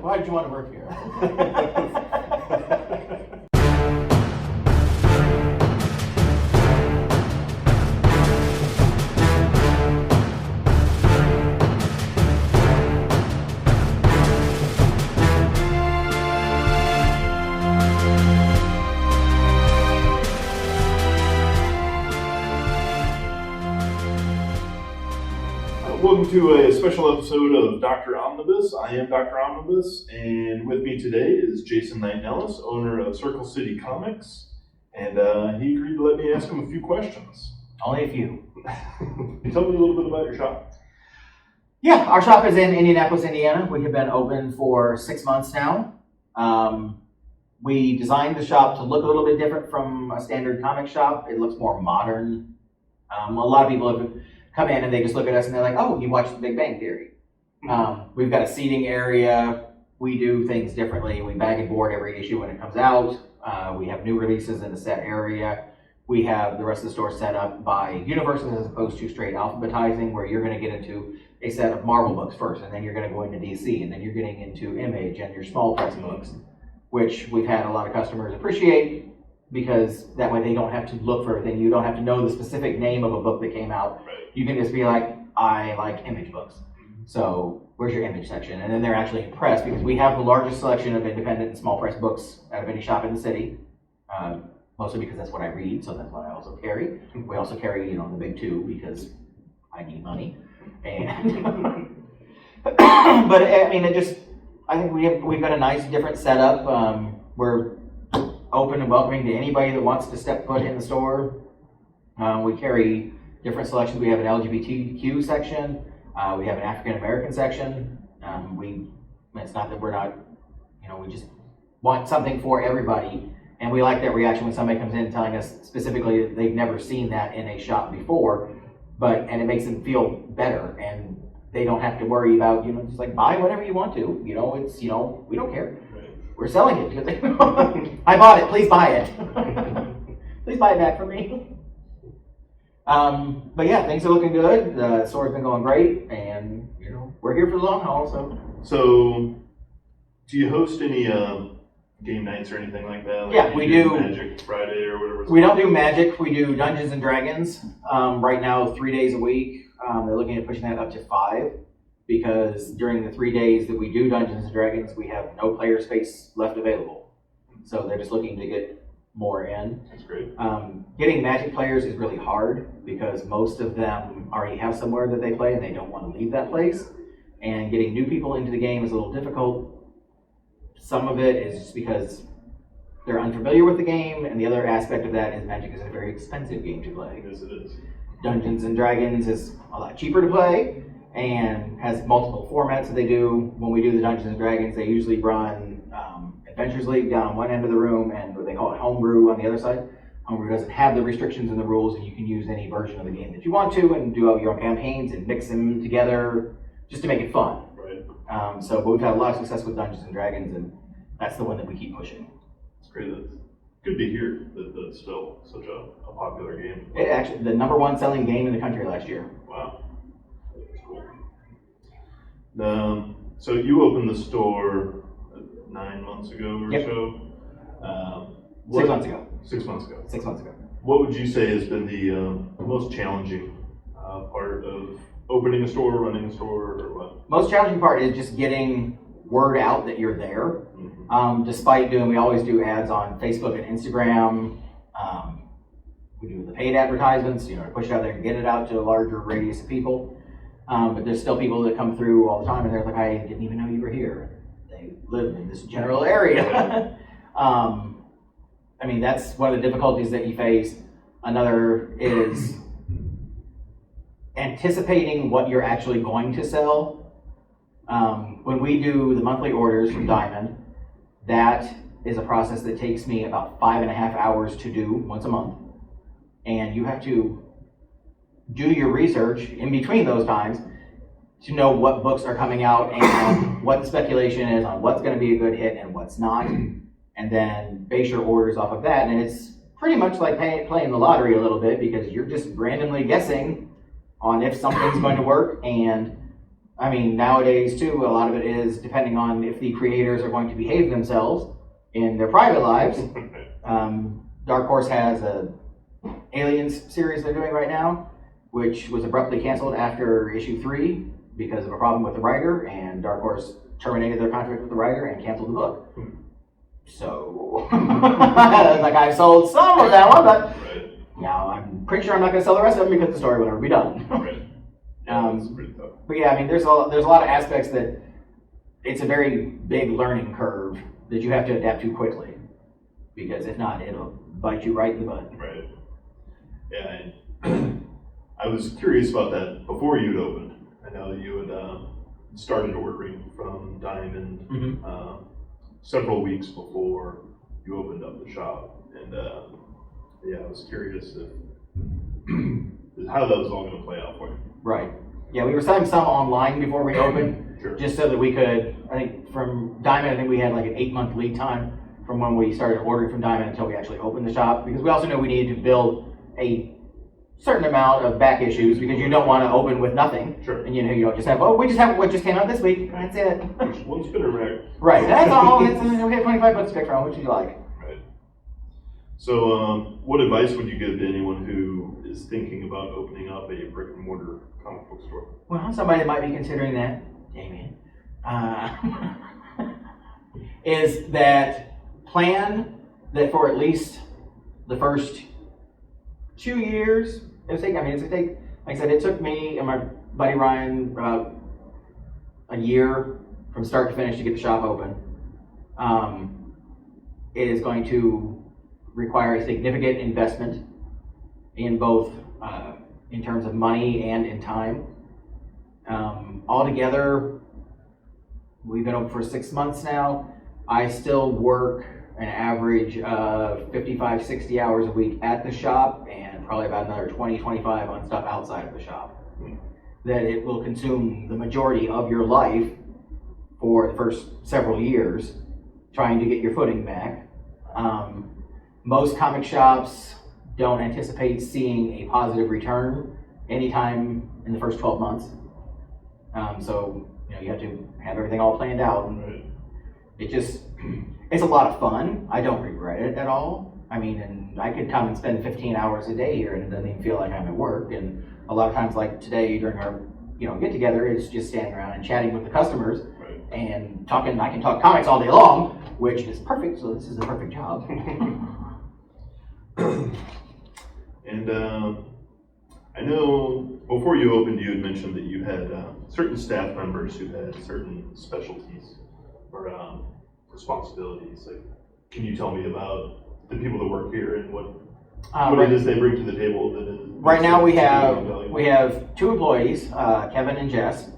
like, why did you want to work here? Welcome to a special episode of Dr. Omnibus. I am Dr. Omnibus, and with me today is Jason Knight-Nellis, owner of Circle City Comics, and he agreed to let me ask him a few questions. Only a few. Can you tell me a little bit about your shop? Yeah, our shop is in Indianapolis, Indiana. We have been open for 6 months now. We designed the shop to look a little bit different from a standard comic shop. It looks more modern. A lot of people have come in and they just look at us and they're like, oh, you watched The Big Bang Theory. We've got a seating area. We do things differently. We bag and board every issue when it comes out. We have new releases in the set area. We have the rest of the store set up by universes as opposed to straight alphabetizing, where you're going to get into a set of Marvel books first, and then you're going to go into DC, and then you're getting into Image and your small press books, which we've had a lot of customers appreciate, because that way they don't have to look for everything. You don't have to know the specific name of a book that came out. Right. You can just be like, I like Image books. So where's your Image section? And then they're actually impressed because we have the largest selection of independent and small press books out of any shop in the city. Mostly because that's what I read, so that's what I also carry. We also carry, the big two because I need money. And but I mean, I think we've got a nice different setup. We're open and welcoming to anybody that wants to step foot in the store. We carry different selections. We have an LGBTQ section. We have an African American section. It's not that we're not, we just want something for everybody. And we like that reaction when somebody comes in telling us specifically that they've never seen that in a shop before, and it makes them feel better, and they don't have to worry about, just like buy whatever you want to. It's, we don't care. Right. We're selling it because I bought it. Please buy it. Please buy it back from me. But yeah, things are looking good. The store's been going great, and we're here for the long haul. So, do you host any game nights or anything like that? Like Yeah, we do. Magic Friday or whatever. We don't do Magic. We do Dungeons and Dragons. Right now, 3 days a week. They're looking at pushing that up to 5, because during the 3 days that we do Dungeons and Dragons, we have no player space left available. So they're just looking to get more in. That's great. Getting Magic players is really hard because most of them already have somewhere that they play and they don't want to leave that place. And getting new people into the game is a little difficult. Some of it is just because they're unfamiliar with the game, and the other aspect of that is Magic is a very expensive game to play. Yes, it is. Dungeons and Dragons is a lot cheaper to play and has multiple formats that they do. When we do the Dungeons and Dragons, they usually run Adventures League down on one end of the room, and what they call it Homebrew on the other side. Homebrew doesn't have the restrictions and the rules, and you can use any version of the game that you want to and do all your own campaigns and mix them together just to make it fun. Right. But we've had a lot of success with Dungeons and Dragons, and that's the one that we keep pushing. It's great. That's good to hear that that's still such a popular game. It actually, the #1 selling game in the country last year. Wow. That's cool. So you opened the store 9 months ago or Yep. so? 6 months ago. 6 months ago. 6 months ago. What would you say has been the most challenging part of opening a store, running a store, or what? Most challenging part is just getting word out that you're there. Despite we always do ads on Facebook and Instagram. We do the paid advertisements, to push it out there and get it out to a larger radius of people. But there's still people that come through all the time and they're like, I didn't even know you were here. They live in this general area. That's one of the difficulties that you face. Another is anticipating what you're actually going to sell. When we do the monthly orders from Diamond, that is a process that takes me about 5.5 hours to do once a month. And you have to do your research in between those times to know what books are coming out and what the speculation is on what's going to be a good hit and what's not. And then base your orders off of that. And it's pretty much like playing the lottery a little bit, because you're just randomly guessing on if something's going to work. And I mean, nowadays too, a lot of it is depending on if the creators are going to behave themselves in their private lives. Dark Horse has a Aliens series they're doing right now, which was abruptly canceled after issue 3 because of a problem with the writer, and Dark Horse terminated their contract with the writer and canceled the book. So, like, I sold some of that one, but now I'm pretty sure I'm not going to sell the rest of them because the story will never be done. But yeah, I mean, there's a lot of aspects that it's a very big learning curve that you have to adapt to quickly, because if not, it'll bite you right in the butt. Right. Yeah, I was curious about that before you'd opened. I know that you had started ordering from Diamond several weeks before you opened up the shop, and yeah, I was curious how that was all going to play out for you. Right. Yeah, we were selling some online before we opened, just so that we could, I think from Diamond, I think we had like an 8-month lead time from when we started ordering from Diamond until we actually opened the shop, because we also knew we needed to build a certain amount of back issues, because you don't want to open with nothing. Sure. And you know, you don't just have, oh, we just have what just came out this week, that's it. One spinner rack. Right, that's all. It's okay, 25 bucks to pick from, which you like. Right. So, what advice would you give to anyone who is thinking about opening up a brick and mortar comic book store? Well, somebody might be considering that, Damien, is that plan that for at least the first 2 years, it's gonna take, like I said, it took me and my buddy Ryan about a year from start to finish to get the shop open. It is going to require a significant investment in both, in terms of money and in time. Altogether, we've been open for 6 months now. I still work an average of 55, 60 hours a week at the shop, and probably about another 20, 25 on stuff outside of the shop. That it will consume the majority of your life for the first several years, trying to get your footing back. Most comic shops don't anticipate seeing a positive return anytime in the first 12 months. So, you know, you have to have everything all planned out. And it's a lot of fun. I don't regret it at all. I mean, and I could come and spend 15 hours a day here and it doesn't even feel like I'm at work. And a lot of times, like today during our, get together, it's just standing around and chatting with the customers and talking. I can talk comics all day long, which is perfect. So this is the perfect job. And I know before you opened, you had mentioned that you had certain staff members who had certain specialties or responsibilities. Like, can you tell me about the people that work here and what it is they bring to the table? Right now we have 2 employees, Kevin and Jess.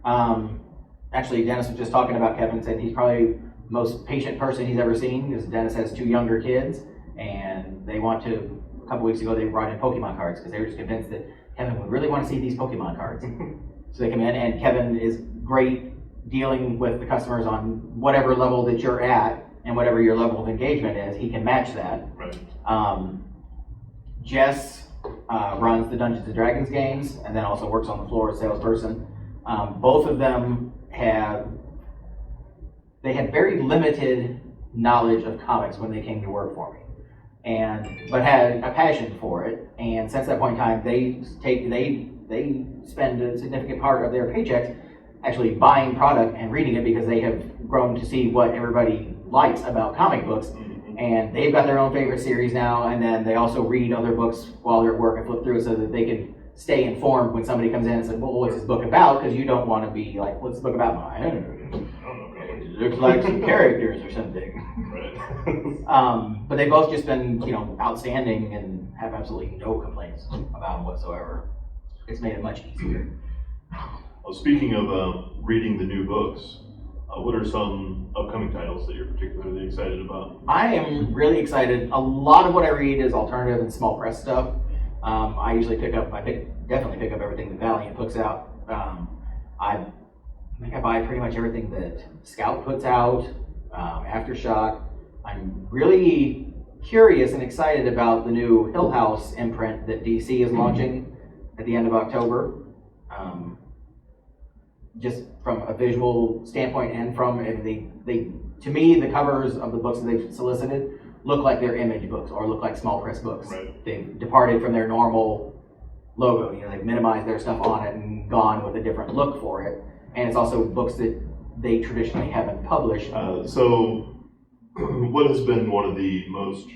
Actually, Dennis was just talking about Kevin, said he's probably the most patient person he's ever seen, because Dennis has 2 younger kids, and they want to. A couple weeks ago, they brought in Pokemon cards because they were just convinced that Kevin would really want to see these Pokemon cards. So they come in, and Kevin is great dealing with the customers on whatever level that you're at and whatever your level of engagement is. He can match that. Right. Jess runs the Dungeons and Dragons games, and then also works on the floor as salesperson. Both of them had very limited knowledge of comics when they came to work for me. But had a passion for it, and since that point in time, they spend a significant part of their paychecks actually buying product and reading it, because they have grown to see what everybody likes about comic books, and they've got their own favorite series now, and then they also read other books while they're at work and flip through it so that they can stay informed when somebody comes in and says, well, what's this book about? Because you don't want to be like, what's this book about? I don't know. It looks like some characters or something. Right. But they've both just been, outstanding and have absolutely no complaints about them whatsoever. It's made it much easier. Well, speaking of reading the new books, what are some upcoming titles that you're particularly excited about? I am really excited. A lot of what I read is alternative and small press stuff. I definitely pick up everything that Valiant puts out. I think I buy pretty much everything that Scout puts out, Aftershock. I'm really curious and excited about the new Hill House imprint that DC is launching at the end of October. just from a visual standpoint and from, to me, the covers of the books that they've solicited look like they're image books or look like small press books. Right. They've departed from their normal logo. They've minimized their stuff on it and gone with a different look for it. And it's also books that they traditionally haven't published. So what has been one of the most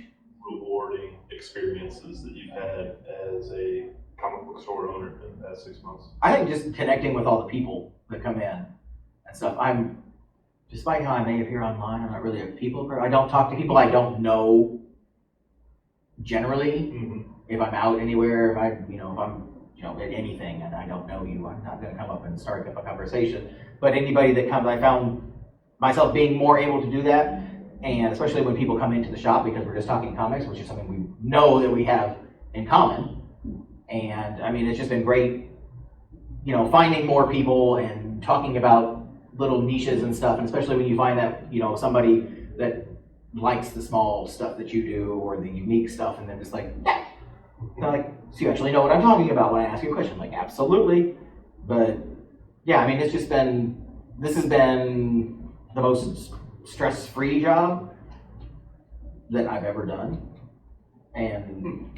rewarding experiences that you've had as a comic book store owner in the past 6 months? I think just connecting with all the people that come in and stuff. Despite how I may appear online, I'm not really a people person. I don't talk to people I don't know generally. Mm-hmm. If I'm out anywhere, if I'm at anything and I don't know you, I'm not going to come up and start up a conversation. But anybody that comes, I found myself being more able to do that, and especially when people come into the shop because we're just talking comics, which is something we know that we have in common. And I mean, it's just been great, finding more people and talking about little niches and stuff, and especially when you find that, somebody that likes the small stuff that you do or the unique stuff, and then it's like, so you actually know what I'm talking about when I ask you a question. I'm like, absolutely. But yeah, I mean, this has been the most stress-free job that I've ever done. And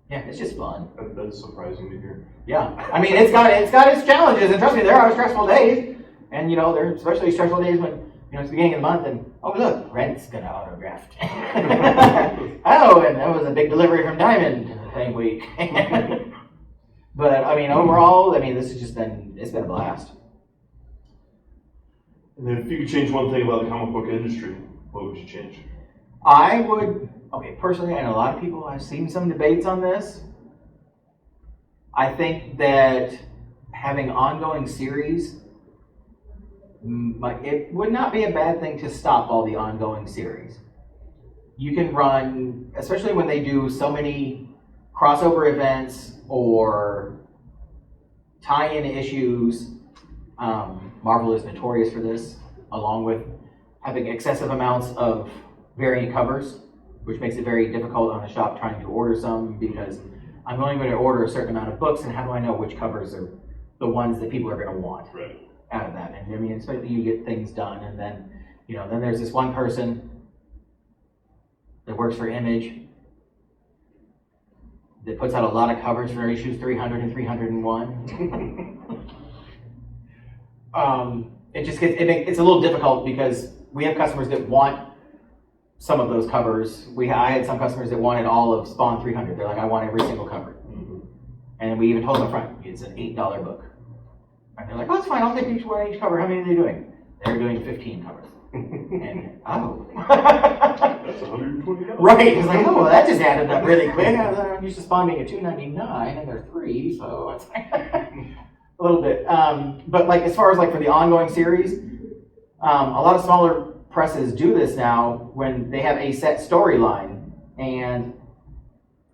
yeah, it's just fun. That's surprising to hear. Yeah, I mean, it's got its challenges, and trust me, there are stressful days. And there are especially stressful days when it's the beginning of the month and oh look, rent's got autographed. Oh, and that was a big delivery from Diamond the same week. But I mean, overall, this has it's been a blast. And if you could change one thing about the comic book industry, what would you change? I would, personally, and a lot of people, I've seen some debates on this. I think that having ongoing series, it would not be a bad thing to stop all the ongoing series. You can run, especially when they do so many crossover events or tie-in issues. Marvel is notorious for this, along with having excessive amounts of variant covers, which makes it very difficult on a shop trying to order some, because I'm only going to order a certain amount of books, and how do I know which covers are the ones that people are going to want? Right. Out of that. And I mean, especially you get things done, and then then there's this one person that works for Image that puts out a lot of covers for issues 300 and 301. It's a little difficult because we have customers that want some of those covers. I had some customers that wanted all of Spawn 300. They're like, I want every single cover. Mm-hmm. And we even told them up front, it's an $8 book. And they're like, oh, it's fine, I'll take each cover. How many are they doing? They're doing 15 covers. And, That's $120. Right, it's like, oh, well, that just added up really quick. I'm used to Spawn being a $2.99, and they're $3, so it's like a little bit. But as far as for the ongoing series, a lot of smaller presses do this now when they have a set storyline, and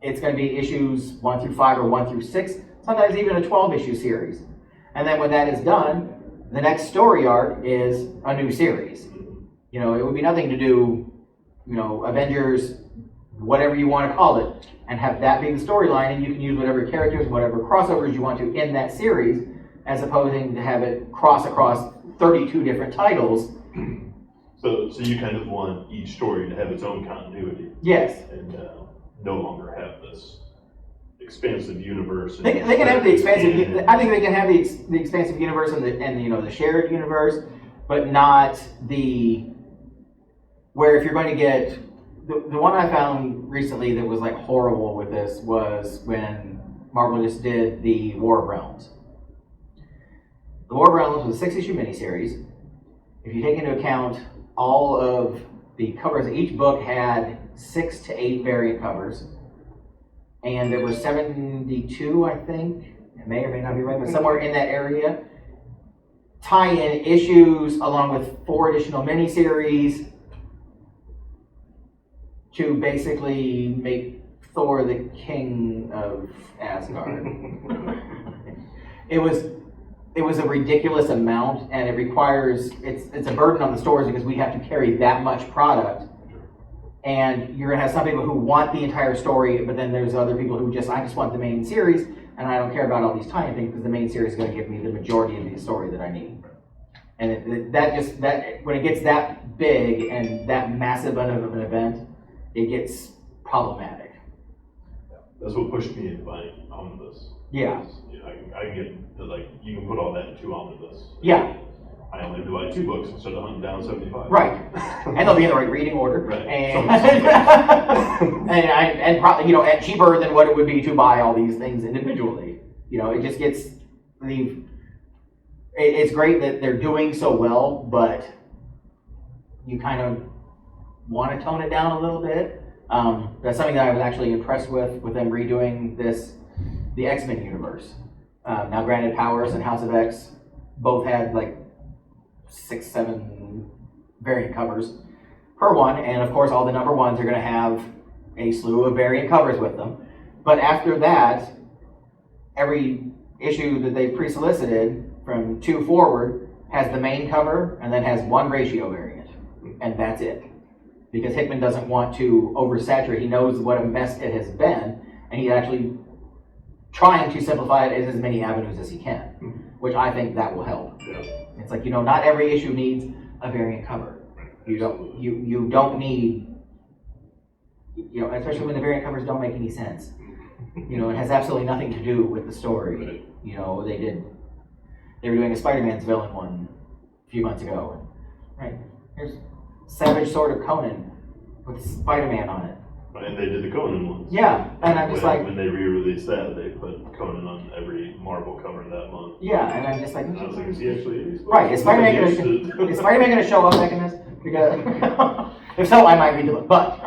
it's going to be issues 1 through 5 or 1 through 6, sometimes even a 12-issue series. And then when that is done, the next story arc is a new series. It would be nothing to do, Avengers, whatever you want to call it, and have that be the storyline, and you can use whatever characters, whatever crossovers you want to in that series, as opposing to have it cross across 32 different titles. So you kind of want each story to have its own continuity. Yes. And no longer have this expansive universe. They can have the expansive. I think they can have the expansive universe and the shared universe, but not the where if you're going to get the one I found recently that was horrible with this was when Marvel just did the War of Realms. The War of Realms was a 6-issue miniseries. If you take into account all of the covers, each book had 6 to 8 variant covers. And there were 72, I think. It may or may not be right, but somewhere in that area. Tie-in issues along with 4 additional miniseries to basically make Thor the king of Asgard. It was a ridiculous amount, and it's a burden on the stores because we have to carry that much product. And you're gonna have some people who want the entire story, but then there's other people who I just want the main series. and I don't care about all these tiny things because the main series is going to give me the majority of the story that I need. And that when it gets that big and that massive of an event, it gets problematic. That's what pushed me into buying Omnibus. Yeah. You know, I can get, like, you can put all that into Omnibus. Yeah. I only have to buy 2 books instead of hunting down 75. Right. And they'll be in the right reading order. Right. And and probably, and cheaper than what it would be to buy all these things individually. It just gets it's great that they're doing so well, but you kind of want to tone it down a little bit. That's something that I was actually impressed with them redoing the X-Men universe. Now, granted, Powers and House of X both had like 6, 7 variant covers per one, and of course all the number ones are going to have a slew of variant covers with them. But after that, every issue that they've pre-solicited from 2 forward has the main cover and then has 1 ratio variant, and that's it. Because Hickman doesn't want to oversaturate. He knows what a mess it has been, and he's actually trying to simplify it as many avenues as he can, which I think that will help. Yeah. It's like, not every issue needs a variant cover. You don't need, especially when the variant covers don't make any sense. It has absolutely nothing to do with the story. Right. They were doing a Spider-Man's villain one a few months ago. Right, here's Savage Sword of Conan with Spider-Man on it. And they did the Conan ones. Yeah, and I'm just like, when they re-released that, they put Conan on every Marvel cover that month. yeah, and I'm just like, And I was like, is he actually? right, is Spider-Man going to show up back in this? Because if so, I might read the book. But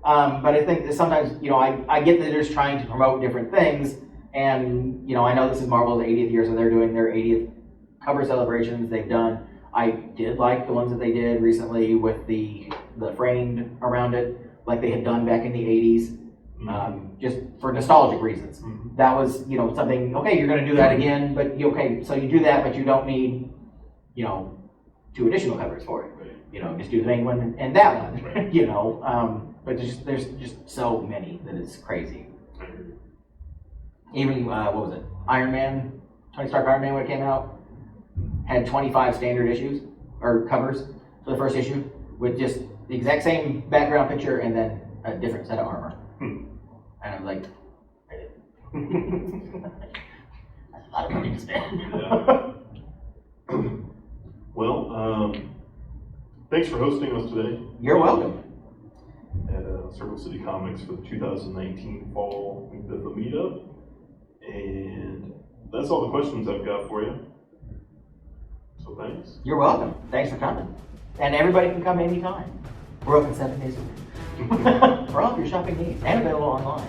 I think that sometimes, I get that they're just trying to promote different things, and I know this is Marvel's 80th year, so they're doing their 80th cover celebrations. They've done. I did like the ones that they did recently with the framed around it, like they had done back in the 80s, just for nostalgic reasons. Mm-hmm. That was, something, okay, you're going to do that again, but okay, so you do that, but you don't need, 2 additional covers for it. Right. Just do the main one and that one, Right. but there's just so many that it's crazy. Even, what was it, Iron Man, Tony Stark Iron Man when it came out, had 25 standard issues, or covers, for the first issue, with just the exact same background picture and then a different set of armor. And I'm like, that's a lot of money to spend. Yeah. Well, thanks for hosting us today. You're welcome. At Circle City Comics for the 2019 Fall Biffa Meetup. And that's all the questions I've got for you. So thanks. You're welcome. Thanks for coming. And everybody can come anytime. We're open 7 days a week. For all of your shopping needs and available online.